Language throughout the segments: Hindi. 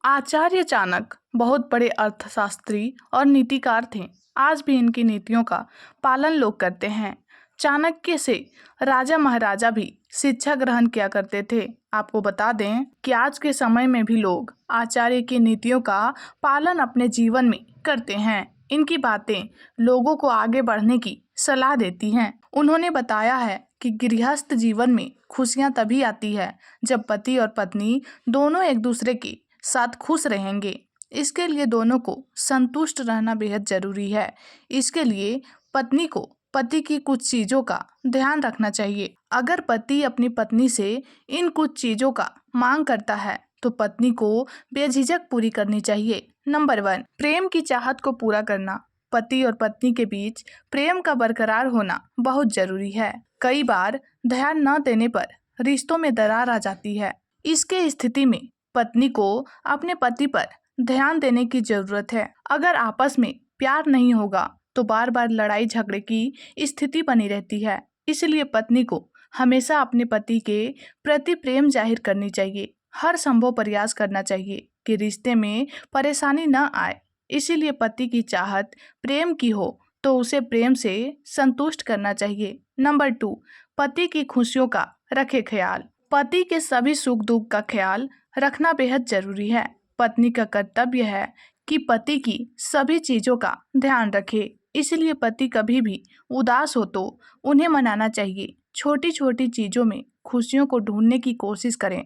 आचार्य चाणक्य बहुत बड़े अर्थशास्त्री और नीतिकार थे। आज भी इनकी नीतियों का पालन लोग करते हैं। चाणक्य से राजा महाराजा भी शिक्षा ग्रहण किया करते थे। आपको बता दें कि आज के समय में भी लोग आचार्य की नीतियों का पालन अपने जीवन में करते हैं। इनकी बातें लोगों को आगे बढ़ने की सलाह देती हैं। उन्होंने बताया है कि गृहस्थ जीवन में खुशियां तभी आती है जब पति और पत्नी दोनों एक दूसरे के साथ खुश रहेंगे। इसके लिए दोनों को संतुष्ट रहना बेहद जरूरी है। इसके लिए पत्नी को पति की कुछ चीजों का ध्यान रखना चाहिए। अगर पति अपनी पत्नी से इन कुछ चीजों का मांग करता है तो पत्नी को बेझिझक पूरी करनी चाहिए। नंबर 1, प्रेम की चाहत को पूरा करना। पति और पत्नी के बीच प्रेम का बरकरार होना बहुत जरूरी है। कई बार ध्यान न देने पर रिश्तों में दरार आ जाती है। इसके स्थिति में पत्नी को अपने पति पर ध्यान देने की जरूरत है। अगर आपस में प्यार नहीं होगा तो बार बार लड़ाई झगड़े की स्थिति बनी रहती है। इसलिए पत्नी को हमेशा अपने पति के प्रति प्रेम जाहिर करनी चाहिए। हर संभव प्रयास करना चाहिए कि रिश्ते में परेशानी न आए। इसीलिए पति की चाहत प्रेम की हो तो उसे प्रेम से संतुष्ट करना चाहिए। नंबर 2, पति की खुशियों का रखे ख्याल। पति के सभी सुख दुख का ख्याल रखना बेहद जरूरी है। पत्नी का कर्तव्य है कि पति की सभी चीजों का ध्यान रखे। इसलिए पति कभी भी उदास हो तो उन्हें मनाना चाहिए। छोटी छोटी चीजों में खुशियों को ढूंढने की कोशिश करें।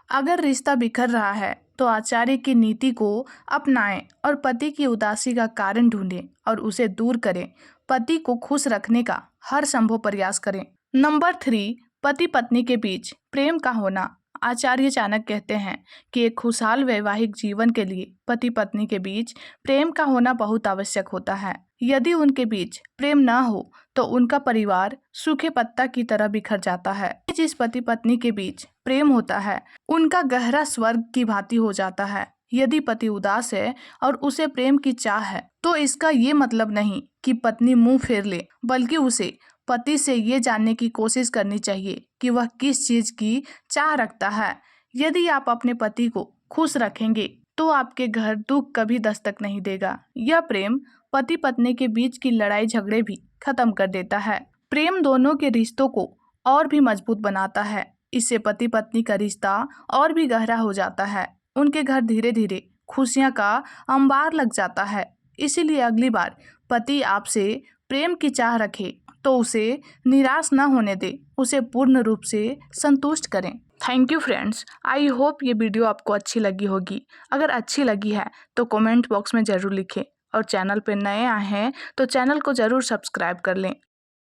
अगर रिश्ता बिखर रहा है तो आचार्य की नीति को अपनाएं और पति की उदासी का कारण ढूंढें और उसे दूर करें। पति को खुश रखने का हर संभव प्रयास करें। नंबर 3, पति पत्नी के बीच प्रेम का होना। आचार्य चाणक्य कहते हैं कि एक खुशहाल वैवाहिक जीवन के लिए पति पत्नी के बीच प्रेम का होना बहुत आवश्यक होता है। यदि उनके बीच प्रेम न हो तो उनका परिवार सूखे पत्ता की तरह बिखर जाता है। जिस पति पत्नी के बीच प्रेम होता है उनका गहरा स्वर्ग की भांति हो जाता है। यदि पति उदास है और उसे प्रेम की चाह है तो इसका ये मतलब नहीं कि पत्नी मुंह फेर ले, बल्कि उसे पति से ये जानने की कोशिश करनी चाहिए कि वह किस चीज की चाह रखता है। यदि आप अपने पति को खुश रखेंगे तो आपके घर दुख कभी दस्तक नहीं देगा। यह प्रेम पति पत्नी के बीच की लड़ाई झगड़े भी खत्म कर देता है। प्रेम दोनों के रिश्तों को और भी मजबूत बनाता है। इससे पति पत्नी का रिश्ता और भी गहरा हो जाता है। उनके घर धीरे धीरे खुशियां का अंबार लग जाता है। इसीलिए अगली बार पति आपसे प्रेम की चाह रखे तो उसे निराश न होने दे, उसे पूर्ण रूप से संतुष्ट करें। Thank you friends, I hope ये वीडियो आपको अच्छी लगी होगी। अगर अच्छी लगी है तो कमेंट बॉक्स में ज़रूर लिखें और चैनल पर नए आए हैं तो चैनल को ज़रूर सब्सक्राइब कर लें।